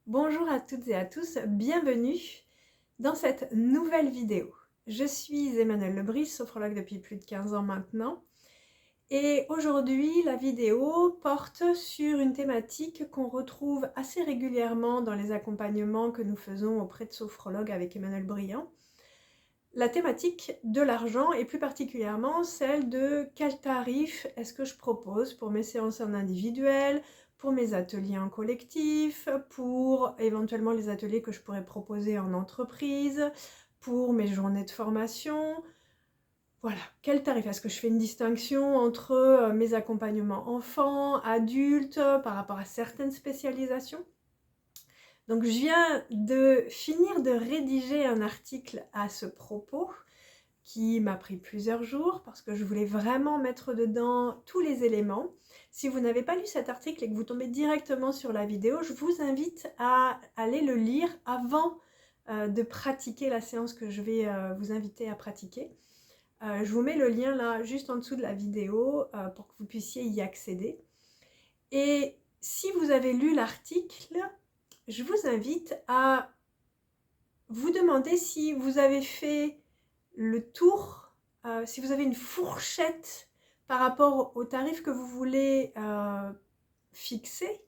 Bonjour à toutes et à tous, bienvenue dans cette nouvelle vidéo. Je suis Emmanuelle Lebris, sophrologue depuis plus de 15 ans maintenant. Et aujourd'hui, la vidéo porte sur une thématique qu'on retrouve assez régulièrement dans les accompagnements que nous faisons auprès de sophrologues avec Emmanuelle Briand. La thématique de l'argent et plus particulièrement celle de quel tarif est-ce que je propose pour mes séances en individuel, pour mes ateliers en collectif, pour éventuellement les ateliers que je pourrais proposer en entreprise, pour mes journées de formation. Voilà, quel tarif? Est-ce que je fais une distinction entre mes accompagnements enfants, adultes, par rapport à certaines spécialisations? Donc je viens de finir de rédiger un article à ce propos qui m'a pris plusieurs jours parce que je voulais vraiment mettre dedans tous les éléments. Si vous n'avez pas lu cet article et que vous tombez directement sur la vidéo, je vous invite à aller le lire avant de pratiquer la séance que je vais vous inviter à pratiquer. Je vous mets le lien là juste en dessous de la vidéo pour que vous puissiez y accéder. Et si vous avez lu l'article, je vous invite à vous demander si vous avez fait le tour, si vous avez une fourchette par rapport au tarif que vous voulez fixer,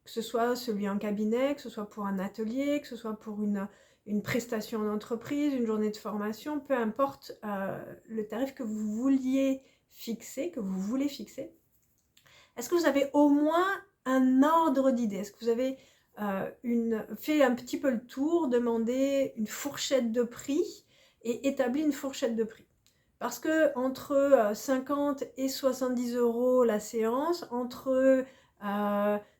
que ce soit celui en cabinet, que ce soit pour un atelier, que ce soit pour une prestation en entreprise, une journée de formation, peu importe le tarif que vous vouliez fixer, que vous voulez fixer. Est-ce que vous avez au moins un ordre d'idée? Est-ce que vous avez fait un petit peu le tour, demandé une fourchette de prix et établi une fourchette de prix? Parce que entre 50 et 70 € la séance, entre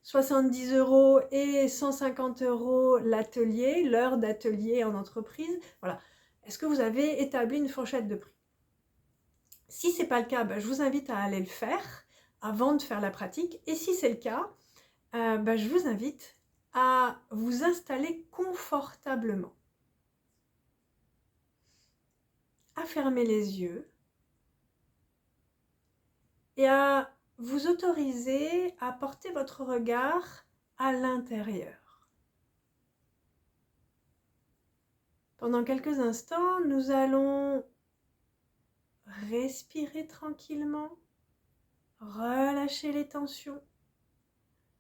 70 € et 150 € l'atelier, l'heure d'atelier en entreprise, voilà. Est-ce que vous avez établi une fourchette de prix? Si ce n'est pas le cas, je vous invite à aller le faire avant de faire la pratique. Et si c'est le cas, je vous invite à vous installer confortablement, à fermer les yeux et à vous autoriser à porter votre regard à l'intérieur. Pendant quelques instants, nous allons respirer tranquillement, relâcher les tensions.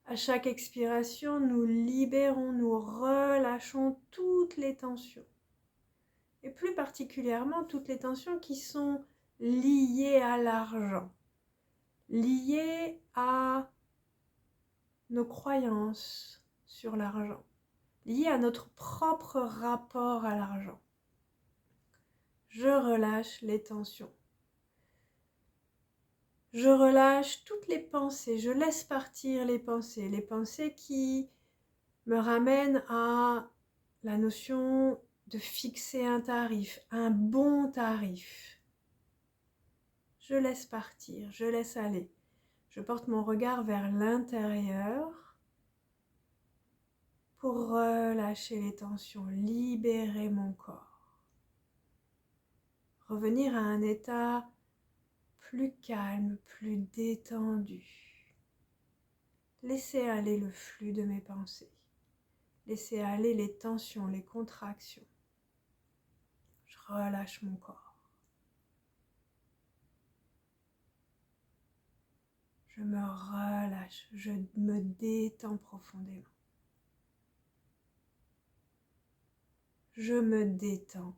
À chaque expiration, nous libérons, nous relâchons toutes les tensions. Et plus particulièrement, toutes les tensions qui sont liées à l'argent, liées à nos croyances sur l'argent, liées à notre propre rapport à l'argent. Je relâche les tensions. Je relâche toutes les pensées, je laisse partir les pensées qui me ramènent à la notion de fixer un tarif, un bon tarif. Je laisse partir, je laisse aller. Je porte mon regard vers l'intérieur pour relâcher les tensions, libérer mon corps. Revenir à un état plus calme, plus détendu. Laisser aller le flux de mes pensées. Laisser aller les tensions, les contractions. Je relâche mon corps. Je me relâche, je me détends profondément. Je me détends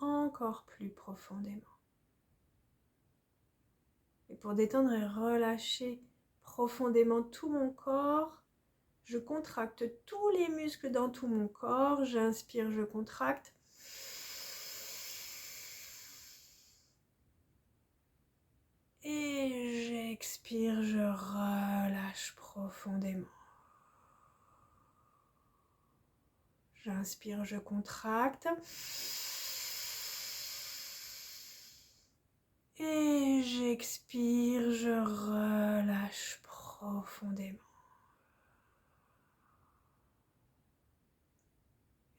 encore plus profondément. Et pour détendre et relâcher profondément tout mon corps, je contracte tous les muscles dans tout mon corps. J'inspire, je contracte. Et j'expire, je relâche profondément. J'inspire, je contracte. Et j'expire, je relâche profondément.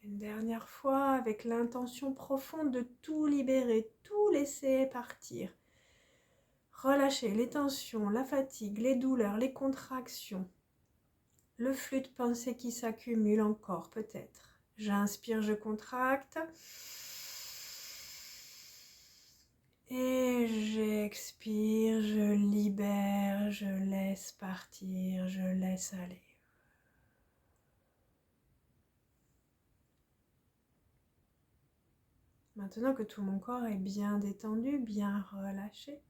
Une dernière fois, avec l'intention profonde de tout libérer, tout laisser partir. Relâcher les tensions, la fatigue, les douleurs, les contractions. le flux de pensée qui s'accumule encore peut-être. J'inspire, je contracte. Et j'expire, je libère, je laisse partir, je laisse aller. Maintenant que tout mon corps est bien détendu, bien relâché,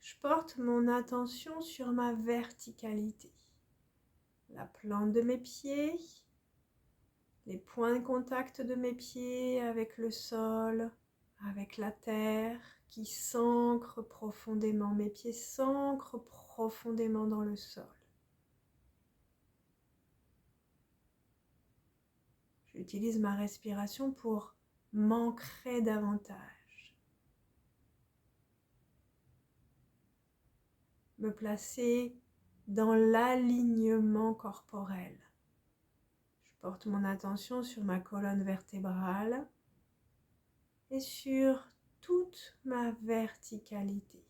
je porte mon attention sur ma verticalité. La plante de mes pieds, les points de contact de mes pieds avec le sol, avec la terre qui s'ancre profondément. Mes pieds s'ancrent profondément dans le sol. J'utilise ma respiration pour m'ancrer davantage. Me placer dans l'alignement corporel. Je porte mon attention sur ma colonne vertébrale et sur toute ma verticalité.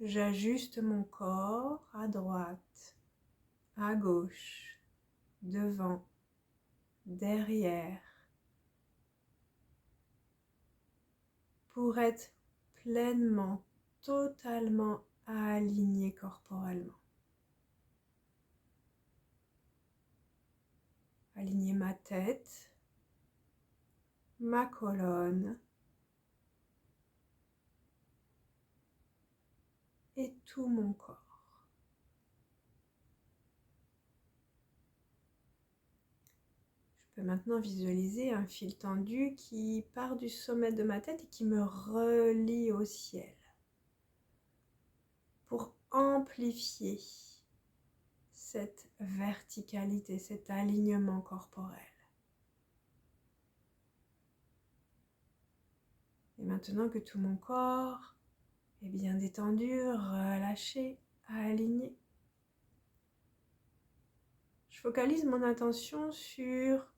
J'ajuste mon corps à droite, à gauche, devant, derrière, pour être pleinement, totalement aligné corporellement. Aligner ma tête, ma colonne et tout mon corps. Je peux maintenant visualiser un fil tendu qui part du sommet de ma tête et qui me relie au ciel pour amplifier cette verticalité, cet alignement corporel. Et maintenant que tout mon corps est bien détendu, relâché, aligné, je focalise mon attention sur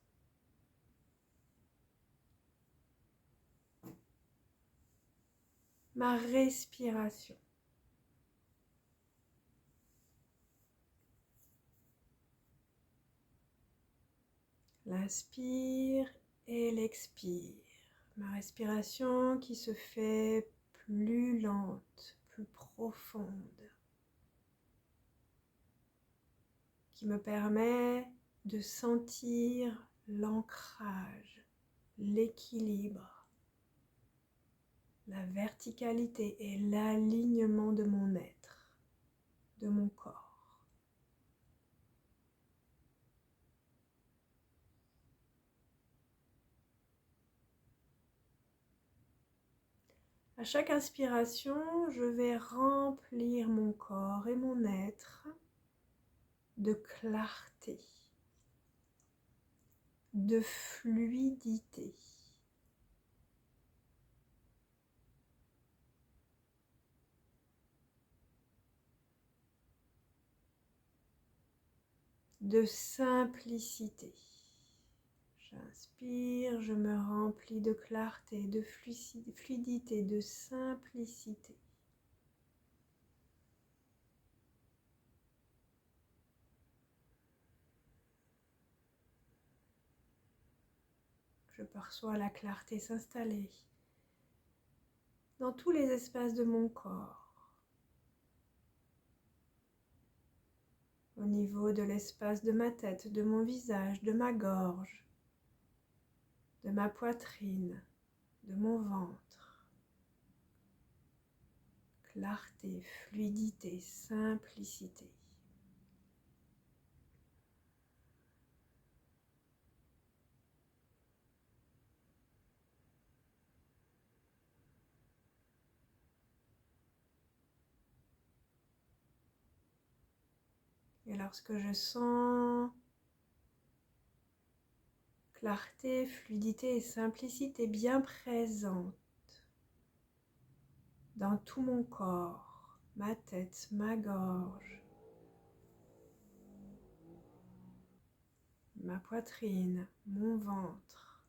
ma respiration. L'inspire et l'expire. Ma respiration qui se fait plus lente, plus profonde, qui me permet de sentir l'ancrage, l'équilibre, la verticalité et l'alignement de mon être, de mon corps. À chaque inspiration, je vais remplir mon corps et mon être de clarté, de fluidité. De simplicité. J'inspire, je me remplis de clarté, de fluidité, de simplicité. Je perçois la clarté s'installer dans tous les espaces de mon corps. Au niveau de l'espace de ma tête, de mon visage, de ma gorge, de ma poitrine, de mon ventre. Clarté, fluidité, simplicité. Et lorsque je sens clarté, fluidité et simplicité bien présentes dans tout mon corps, ma tête, ma gorge, ma poitrine, mon ventre,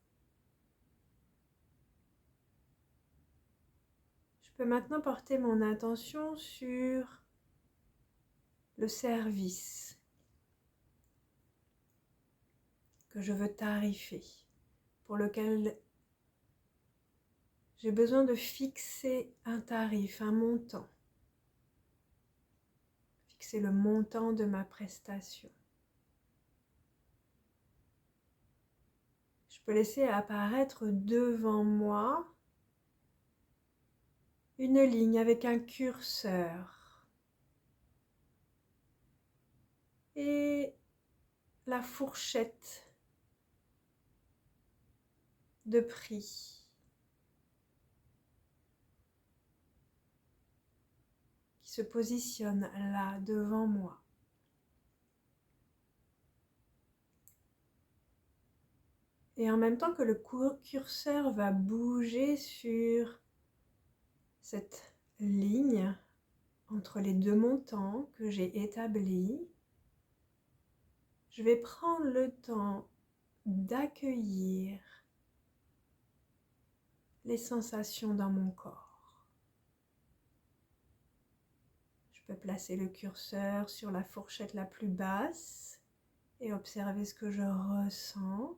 je peux maintenant porter mon attention sur le service que je veux tarifer, pour lequel j'ai besoin de fixer un tarif, un montant. Fixer le montant de ma prestation. Je peux laisser apparaître devant moi une ligne avec un curseur et la fourchette de prix qui se positionne là devant moi. Et en même temps que le curseur va bouger sur cette ligne entre les deux montants que j'ai établis, je vais prendre le temps d'accueillir les sensations dans mon corps. Je peux placer le curseur sur la fourchette la plus basse et observer ce que je ressens.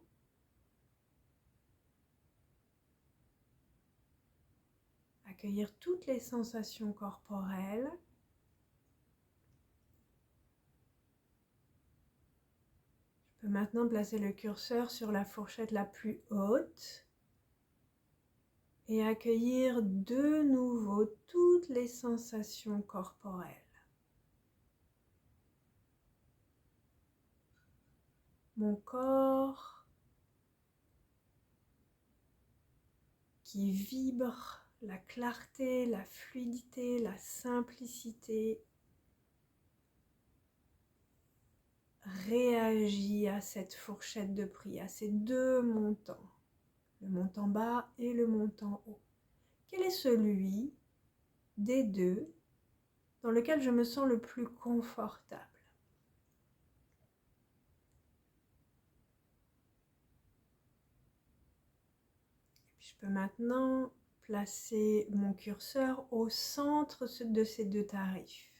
Accueillir toutes les sensations corporelles. Je peux maintenant placer le curseur sur la fourchette la plus haute et accueillir de nouveau toutes les sensations corporelles. Mon corps qui vibre, la clarté, la fluidité, la simplicité réagit à cette fourchette de prix, à ces deux montants, le montant bas et le montant haut. Quel est celui des deux dans lequel je me sens le plus confortable? Je peux maintenant placer mon curseur au centre de ces deux tarifs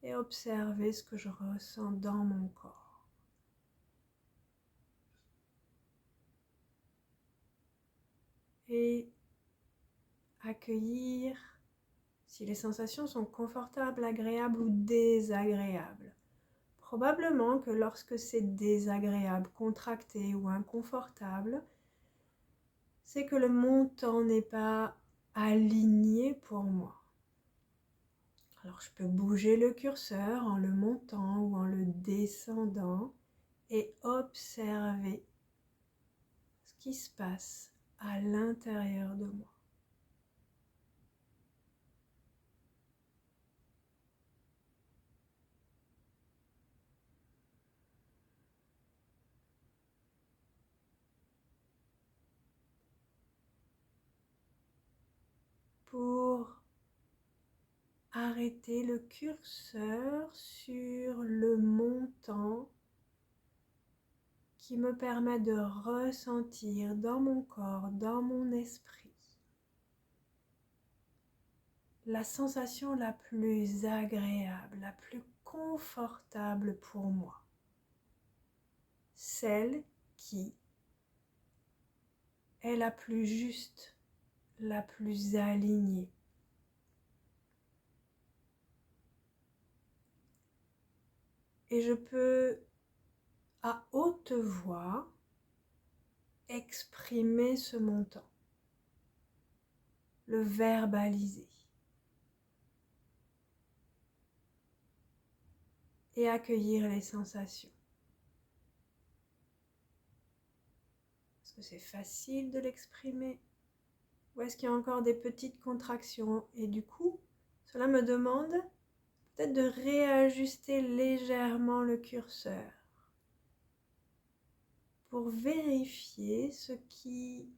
et observer ce que je ressens dans mon corps. Et accueillir si les sensations sont confortables, agréables ou désagréables. Probablement que lorsque c'est désagréable, contracté ou inconfortable, c'est que le montant n'est pas aligné pour moi. Alors je peux bouger le curseur en le montant ou en le descendant et observer ce qui se passe à l'intérieur de moi. Pour arrêter le curseur sur le montant qui me permet de ressentir dans mon corps, dans mon esprit, la sensation la plus agréable, la plus confortable pour moi, celle qui est la plus juste, la plus alignée. Et je peux, à haute voix, exprimer ce montant, le verbaliser et accueillir les sensations. Est-ce que c'est facile de l'exprimer ou est-ce qu'il y a encore des petites contractions? Et du coup, cela me demande peut-être de réajuster légèrement le curseur pour vérifier ce qui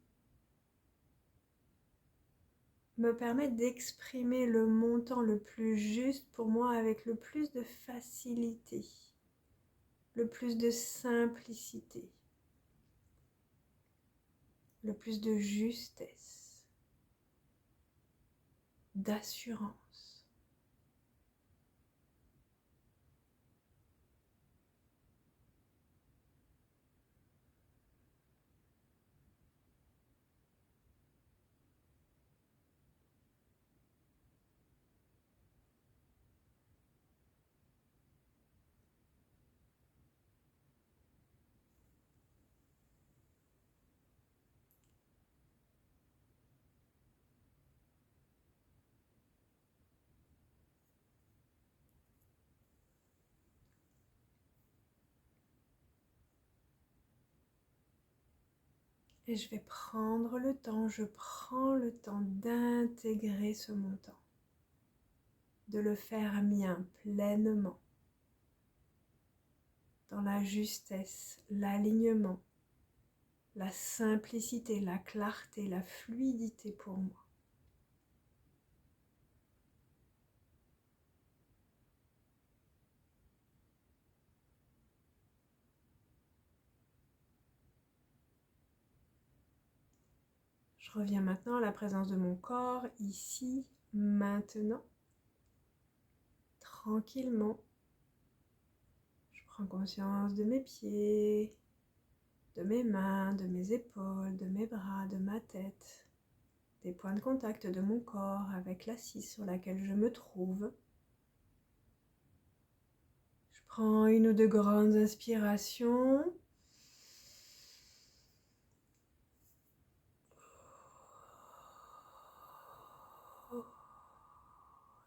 me permet d'exprimer le montant le plus juste pour moi avec le plus de facilité, le plus de simplicité, le plus de justesse. d'assurance. Et je vais prendre le temps, je prends le temps d'intégrer ce montant, de le faire mien pleinement, dans la justesse, l'alignement, la simplicité, la clarté, la fluidité pour moi. Je reviens maintenant à la présence de mon corps, ici, maintenant, tranquillement. Je prends conscience de mes pieds, de mes mains, de mes épaules, de mes bras, de ma tête, des points de contact de mon corps avec l'assise sur laquelle je me trouve. Je prends une ou deux grandes inspirations.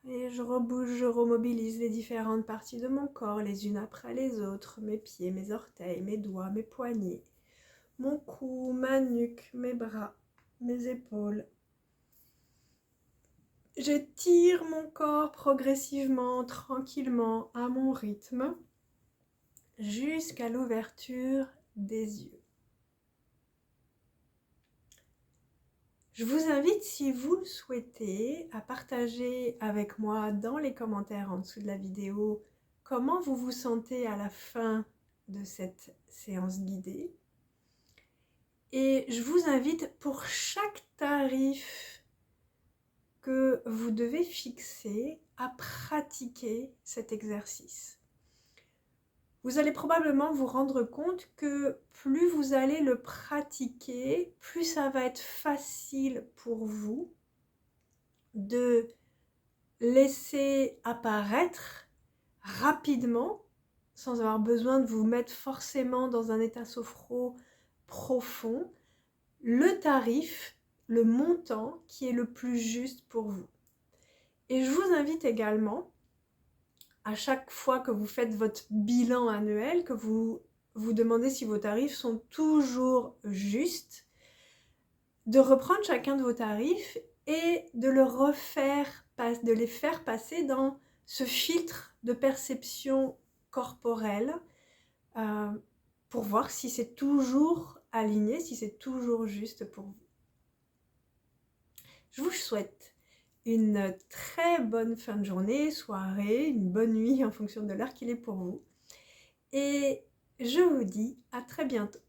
Et je rebouge, je remobilise les différentes parties de mon corps, les unes après les autres, mes pieds, mes orteils, mes doigts, mes poignets, mon cou, ma nuque, mes bras, mes épaules. J'étire mon corps progressivement, tranquillement, à mon rythme, jusqu'à l'ouverture des yeux. Je vous invite, si vous le souhaitez, à partager avec moi dans les commentaires en dessous de la vidéo comment vous vous sentez à la fin de cette séance guidée. Et je vous invite pour chaque tarif que vous devez fixer à pratiquer cet exercice. Vous allez probablement vous rendre compte que plus vous allez le pratiquer, plus ça va être facile pour vous de laisser apparaître rapidement, sans avoir besoin de vous mettre forcément dans un état sophro profond, le tarif, le montant qui est le plus juste pour vous. Et je vous invite également, à chaque fois que vous faites votre bilan annuel, que vous vous demandez si vos tarifs sont toujours justes, de reprendre chacun de vos tarifs et de de les faire passer dans ce filtre de perception corporelle pour voir si c'est toujours aligné, si c'est toujours juste pour vous. Je vous souhaite une très bonne fin de journée, soirée, une bonne nuit en fonction de l'heure qu'il est pour vous. Et je vous dis à très bientôt.